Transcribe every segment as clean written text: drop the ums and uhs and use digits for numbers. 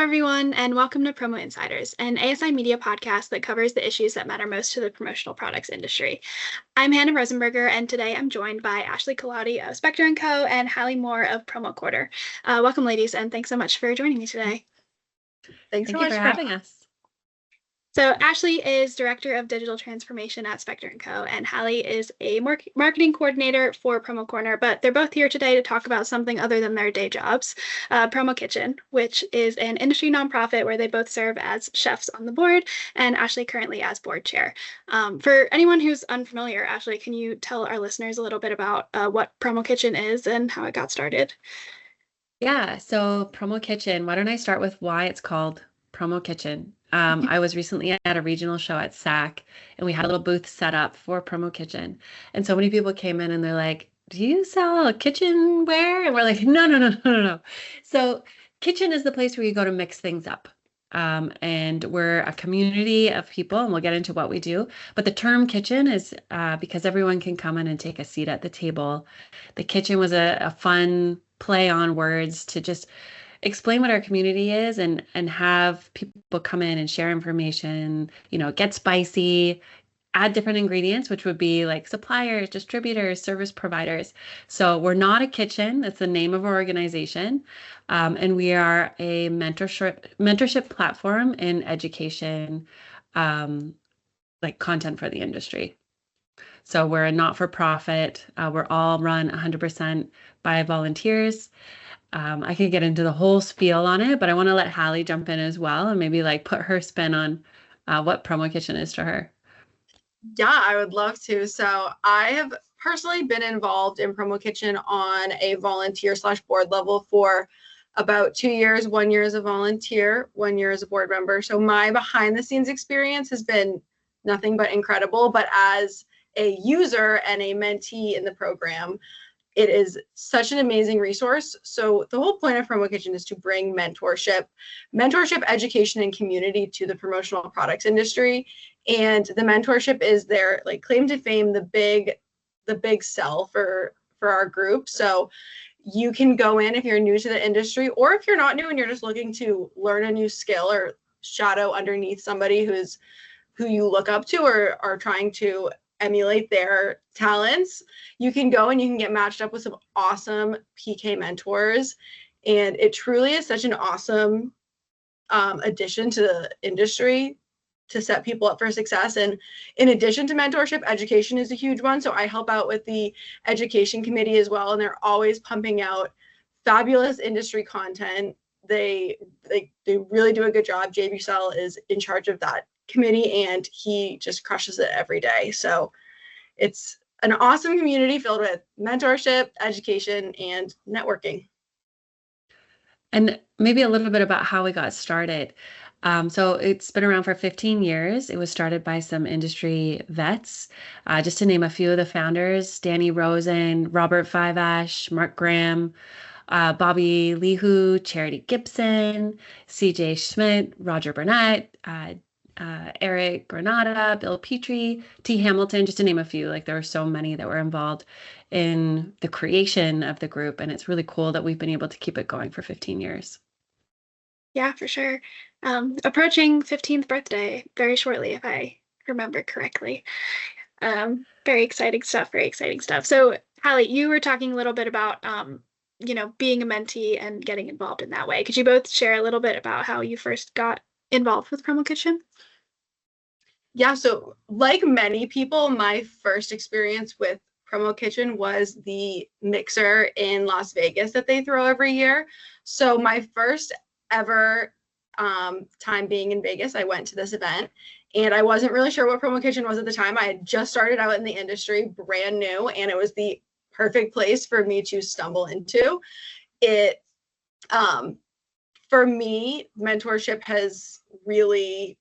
everyone, and welcome to Promo Insiders, an ASI media podcast that covers the issues that matter most to the promotional products industry. I'm Hannah Rosenberger, and today I'm joined by Ashley Coulatti of Spector & Co. and Halle Moore of Promo Quarter. Welcome, ladies, and thanks so much for joining me today. Thanks so much for having us. So Ashley is Director of Digital Transformation at Spector & Co. and Halle is a marketing coordinator for Promo Corner, but they're both here today to talk about something other than their day jobs, PromoKitchen, which is an industry nonprofit where they both serve as chefs on the board, and Ashley currently as board chair. For anyone who's unfamiliar, Ashley, can you tell our listeners a little bit about what PromoKitchen is and how it got started? Yeah, so PromoKitchen, why don't I start with why it's called PromoKitchen? I was recently at a regional show at SAC, and we had a little booth set up for PromoKitchen. And so many people came in and they're like, do you sell kitchenware? And we're like, no. So kitchen is the place where you go to mix things up. And we're a community of people, and we'll get into what we do. But the term kitchen is because everyone can come in and take a seat at the table. The kitchen was a fun play on words to just explain what our community is and have people come in and share information, get spicy, add different ingredients, which would be like suppliers, distributors, service providers. So we're not a kitchen. That's the name of our organization. And we are a mentorship platform in education, like content for the industry. So we're a not-for-profit. We're all run 100% by volunteers. I could get into the whole spiel on it, but I want to let Halle jump in as well and maybe like put her spin on what PromoKitchen is to her. Yeah, I would love to. So I have personally been involved in PromoKitchen on a volunteer/board level for about 2 years, 1 year as a volunteer, 1 year as a board member. So my behind the scenes experience has been nothing but incredible. But as a user and a mentee in the program, it is such an amazing resource. So the whole point of PromoKitchen is to bring mentorship, education, and community to the promotional products industry. And the mentorship is their like claim to fame, the big sell for our group. So you can go in if you're new to the industry, or if you're not new and you're just looking to learn a new skill or shadow underneath somebody who you look up to or are trying to emulate their talents, you can go and you can get matched up with some awesome PK mentors. And it truly is such an awesome addition to the industry to set people up for success. And in addition to mentorship, education is a huge one. So I help out with the education committee as well. And they're always pumping out fabulous industry content. They really do a good job. Jay Bucell is in charge of that committee, and he just crushes it every day. So it's an awesome community filled with mentorship, education, and networking. And maybe a little bit about how we got started. So it's been around for 15 years. It was started by some industry vets. Just to name a few of the founders: Danny Rosen, Robert Fiveash, Mark Graham, Bobby Lehu, Charity Gibson, CJ Schmidt, Roger Burnett, Eric Granada, Bill Petrie, T. Hamilton, just to name a few. Like there were so many that were involved in the creation of the group. And it's really cool that we've been able to keep it going for 15 years. Yeah, for sure. Approaching 15th birthday very shortly, if I remember correctly. Very exciting stuff. So Halle, you were talking a little bit about, being a mentee and getting involved in that way. Could you both share a little bit about how you first got involved with PromoKitchen? Yeah, so like many people, my first experience with PromoKitchen was the mixer in Las Vegas that they throw every year. So my first ever time being in Vegas, I went to this event, and I wasn't really sure what PromoKitchen was at the time. I had just started out in the industry, brand new, and it was the perfect place for me to stumble into it. For me, mentorship has really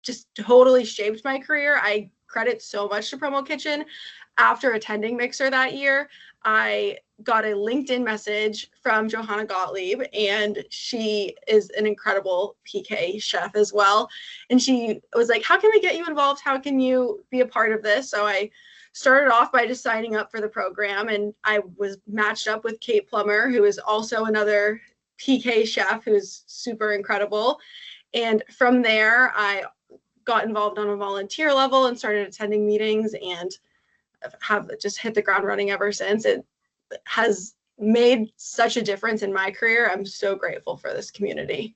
just totally shaped my career. I credit so much to PromoKitchen. After attending Mixer that year, I got a LinkedIn message from Johanna Gottlieb, and she is an incredible PK chef as well. And she was like, how can we get you involved? How can you be a part of this? So I started off by just signing up for the program, and I was matched up with Kate Plummer, who is also another PK chef who's super incredible. And from there, I got involved on a volunteer level and started attending meetings and have just hit the ground running ever since. It has made such a difference in my career. I'm so grateful for this community.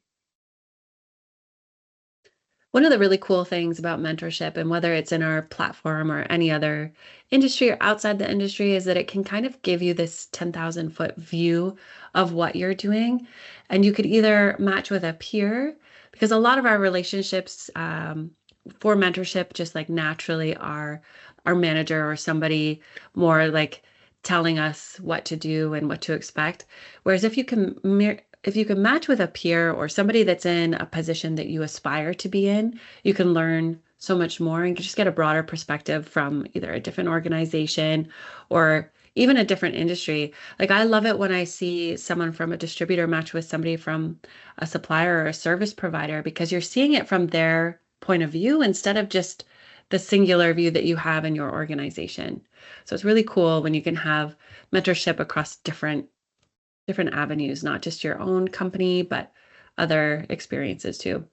One of the really cool things about mentorship, and whether it's in our platform or any other industry or outside the industry, is that it can kind of give you this 10,000-foot view of what you're doing. And you could either match with a peer, because a lot of our relationships for mentorship just like naturally are our manager or somebody more like telling us what to do and what to expect. Whereas if you can match with a peer or somebody that's in a position that you aspire to be in, you can learn so much more and just get a broader perspective from either a different organization or even a different industry. Like I love it when I see someone from a distributor match with somebody from a supplier or a service provider, because you're seeing it from their point of view instead of just the singular view that you have in your organization. So it's really cool when you can have mentorship across different avenues, not just your own company, but other experiences too.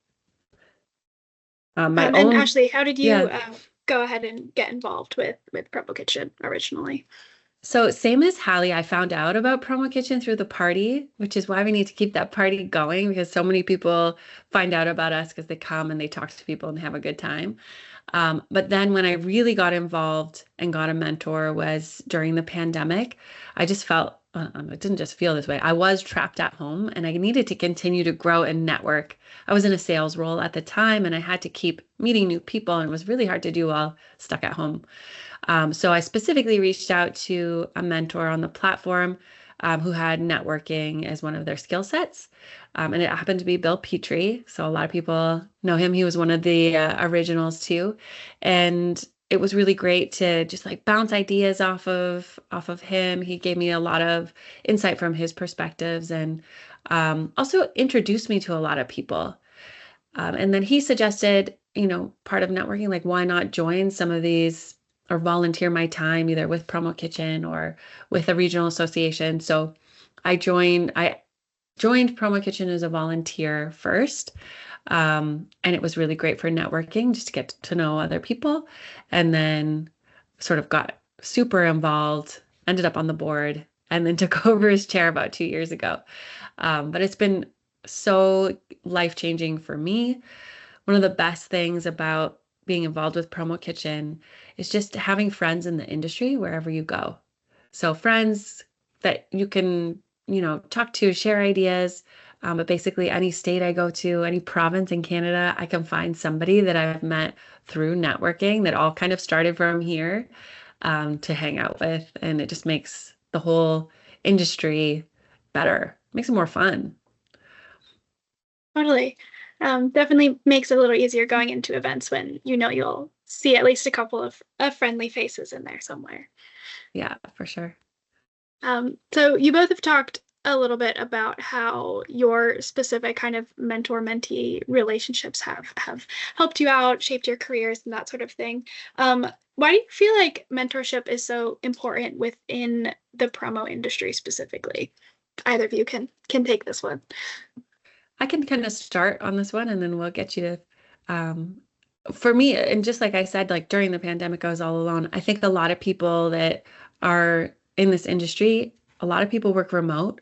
And Ashley, how did you go ahead and get involved with PromoKitchen originally? So same as Halle, I found out about PromoKitchen through the party, which is why we need to keep that party going, because so many people find out about us because they come and they talk to people and have a good time. But then when I really got involved and got a mentor was during the pandemic. I just felt, it didn't just feel this way. I was trapped at home and I needed to continue to grow and network. I was in a sales role at the time and I had to keep meeting new people, and it was really hard to do while stuck at home. So I specifically reached out to a mentor on the platform who had networking as one of their skill sets. And it happened to be Bill Petrie. So a lot of people know him. He was one of the originals too. And it was really great to just like bounce ideas off of him. He gave me a lot of insight from his perspectives and also introduced me to a lot of people. And then he suggested, part of networking, like why not join some of these or volunteer my time either with PromoKitchen or with a regional association. So I joined PromoKitchen as a volunteer first. And it was really great for networking, just to get to know other people. And then sort of got super involved, ended up on the board, and then took over his chair about 2 years ago. But it's been so life-changing for me. One of the best things about being involved with PromoKitchen is just having friends in the industry wherever you go. So friends that you can, talk to, share ideas. But basically any state I go to, any province in Canada, I can find somebody that I've met through networking that all kind of started from here to hang out with. And it just makes the whole industry better, makes it more fun. Totally. Definitely makes it a little easier going into events when you'll see at least a couple of friendly faces in there somewhere. Yeah, for sure. So you both have talked a little bit about how your specific kind of mentor-mentee relationships have helped you out, shaped your careers, and that sort of thing. Why do you feel like mentorship is so important within the promo industry specifically? Either of you can take this one. I can kind of start on this one and then we'll get you to, for me, and just like I said, like during the pandemic, I was all alone. I think a lot of people that are in this industry, a lot of people work remote.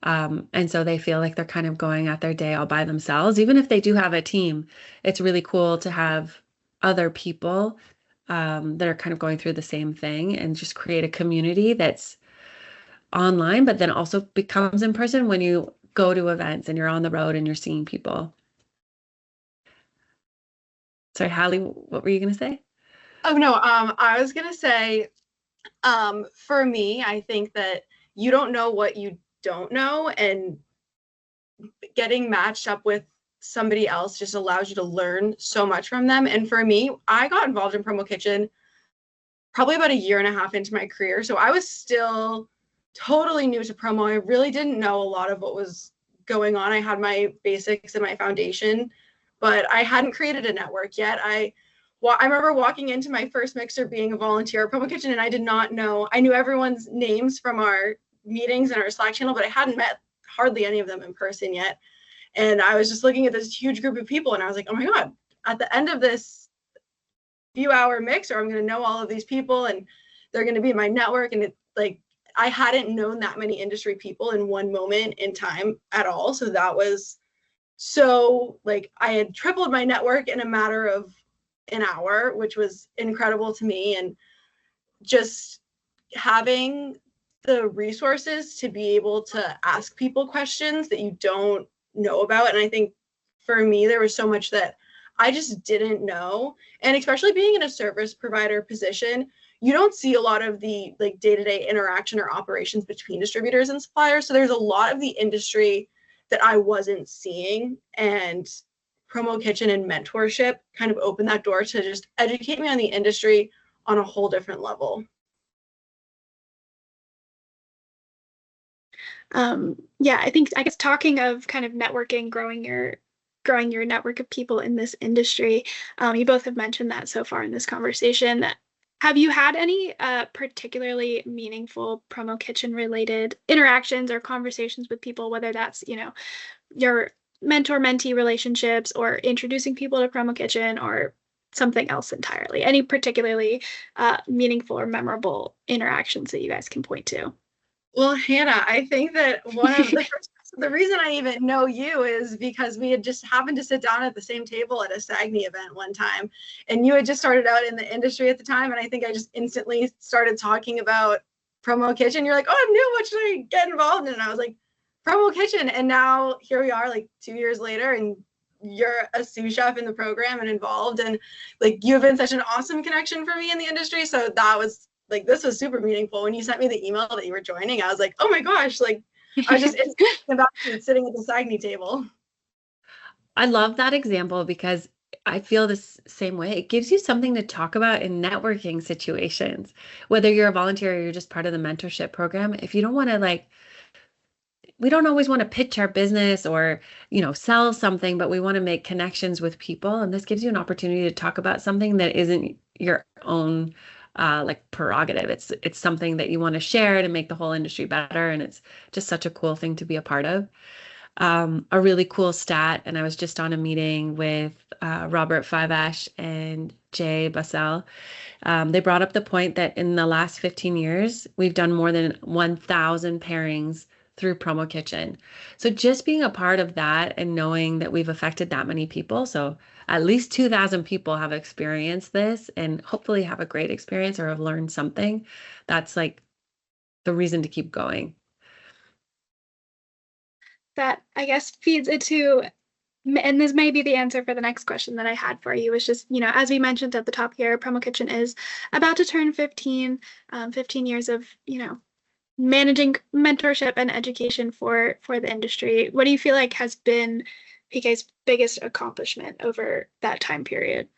And so they feel like they're kind of going at their day all by themselves. Even if they do have a team, it's really cool to have other people that are kind of going through the same thing and just create a community that's online, but then also becomes in person when you go to events and you're on the road and you're seeing people. Sorry, Halle, what were you going to say? Oh, no, I was going to say, for me, I think that you don't know what you don't know, and getting matched up with somebody else just allows you to learn so much from them. And for me, I got involved in PromoKitchen probably about 1.5 years into my career. So I was still totally new to promo. I really didn't know a lot of what was going on. I had my basics and my foundation, but I hadn't created a network yet. I remember walking into my first mixer being a volunteer at PromoKitchen, and I did not know. I knew everyone's names from our meetings and our Slack channel, but I hadn't met hardly any of them in person yet. And I was just looking at this huge group of people and I was like, oh my God, at the end of this few hour mixer, I'm going to know all of these people and they're going to be my network. And it, like, I hadn't known that many industry people in one moment in time at all. So that was so, like, I had tripled my network in a matter of an hour, which was incredible to me. And just having the resources to be able to ask people questions that you don't know about. And I think for me, there was so much that I just didn't know. And especially being in a service provider position, you don't see a lot of the like day-to-day interaction or operations between distributors and suppliers. So there's a lot of the industry that I wasn't seeing, and PromoKitchen and mentorship kind of opened that door to just educate me on the industry on a whole different level. Yeah, I guess talking of kind of networking, growing your network of people in this industry, you both have mentioned that so far in this conversation. Have you had any particularly meaningful PromoKitchen related interactions or conversations with people, whether that's, your mentor-mentee relationships or introducing people to PromoKitchen or something else entirely? Any particularly meaningful or memorable interactions that you guys can point to? Well, Hannah, I think that one of the reason I even know you is because we had just happened to sit down at the same table at a SAGNY event one time, and you had just started out in the industry at the time, and I think I just instantly started talking about PromoKitchen. You're like, oh, I'm new, what should I get involved in? And I was like, PromoKitchen. And now here we are, like 2 years later, and you're a sous chef in the program and involved, and like you've been such an awesome connection for me in the industry. So that was like, this was super meaningful. When you sent me the email that you were joining, I was like, oh my gosh, like I was just about sitting at the SAGNY table. I love that example because I feel the same way. It gives you something to talk about in networking situations, whether you're a volunteer or you're just part of the mentorship program. If you don't want to we don't always want to pitch our business or, sell something, but we want to make connections with people. And this gives you an opportunity to talk about something that isn't your own prerogative. It's something that you want to share to make the whole industry better. And it's just such a cool thing to be a part of. A really cool stat, and I was just on a meeting with Robert Fivash and Jay Bassell. They brought up the point that in the last 15 years, we've done more than 1,000 pairings through PromoKitchen. So just being a part of that and knowing that we've affected that many people, so at least 2,000 people have experienced this and hopefully have a great experience or have learned something, that's like the reason to keep going. That, I guess, feeds into, and this may be the answer for the next question that I had for you, is just, as we mentioned at the top here, PromoKitchen is about to turn 15 years of, managing mentorship and education for the industry. What do you feel like has been PK's biggest accomplishment over that time period?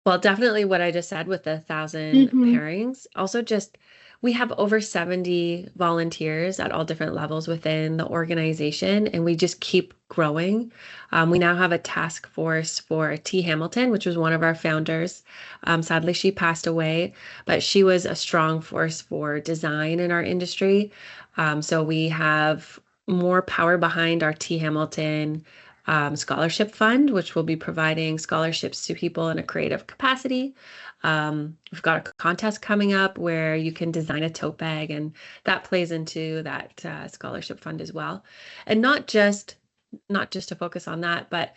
Well, definitely what I just said with the 1,000 pairings. Also, just we have over 70 volunteers at all different levels within the organization, and we just keep growing. We now have a task force for T. Hamilton, which was one of our founders. Sadly, she passed away, but she was a strong force for design in our industry. So we have more power behind our T. Hamilton scholarship fund, which will be providing scholarships to people in a creative capacity. We've got a contest coming up where you can design a tote bag, and that plays into that scholarship fund as well. And not just to focus on that, but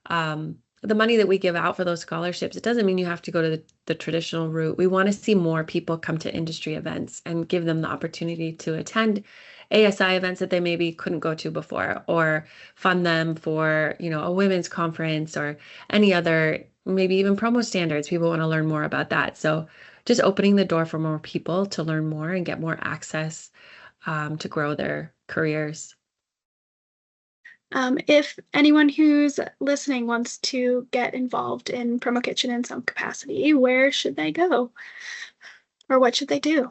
the money that we give out for those scholarships, it doesn't mean you have to go to the traditional route. We want to see more people come to industry events and give them the opportunity to attend ASI events that they maybe couldn't go to before, or fund them for, a women's conference or any other, maybe even promo standards. People want to learn more about that. So just opening the door for more people to learn more and get more access to grow their careers. If anyone who's listening wants to get involved in PromoKitchen in some capacity, where should they go? Or what should they do?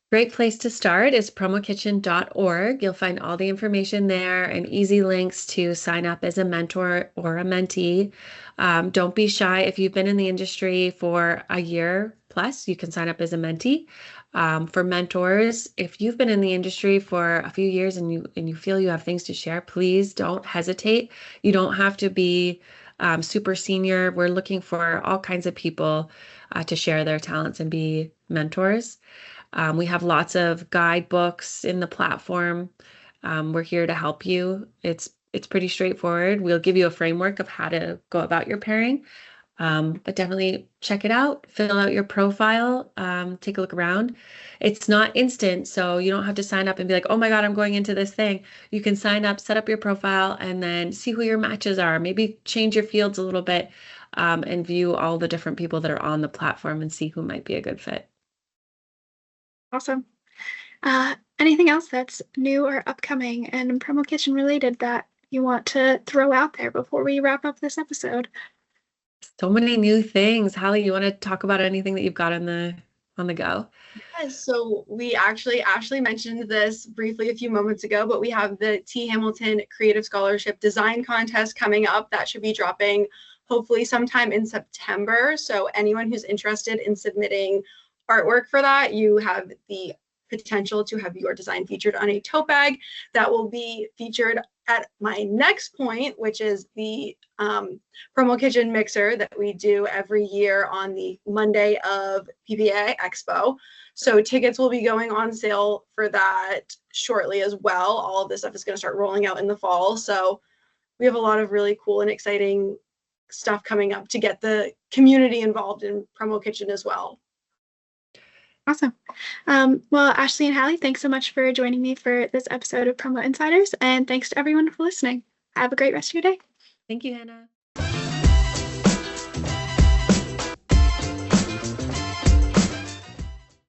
Great place to start is promokitchen.org. You'll find all the information there and easy links to sign up as a mentor or a mentee. Don't be sy. If you've been in the industry for a year plus, you can sign up as a mentee. For mentors, if you've been in the industry for a few years and you feel you have things to share, please don't hesitate. You don't have to be super senior. We're looking for all kinds of people to share their talents and be mentors. We have lots of guidebooks in the platform. We're here to help you. It's pretty straightforward. We'll give you a framework of how to go about your pairing. But definitely check it out, fill out your profile, take a look around. It's not instant, so you don't have to sign up and be like, oh my God, I'm going into this thing. You can sign up, set up your profile, and then see who your matches are. Maybe change your fields a little bit, and view all the different people that are on the platform and see who might be a good fit. Awesome. Anything else that's new or upcoming and PromoKitchen related that you want to throw out there before we wrap up this episode? So many new things. Halle, you want to talk about anything that you've got on the go? Yes, so we Ashley mentioned this briefly a few moments ago, but we have the T. Hamilton Creative Scholarship Design Contest coming up. That should be dropping hopefully sometime in September. So anyone who's interested in submitting artwork for that, you have the potential to have your design featured on a tote bag that will be featured at my next point, which is the PromoKitchen mixer that we do every year on the Monday of PPA Expo. So tickets will be going on sale for that shortly as well. All of this stuff is going to start rolling out in the fall. So we have a lot of really cool and exciting stuff coming up to get the community involved in PromoKitchen as well. Awesome. Well, Ashley and Halle, thanks so much for joining me for this episode of Promo Insiders, and thanks to everyone for listening. Have a great rest of your day. Thank you, Hannah.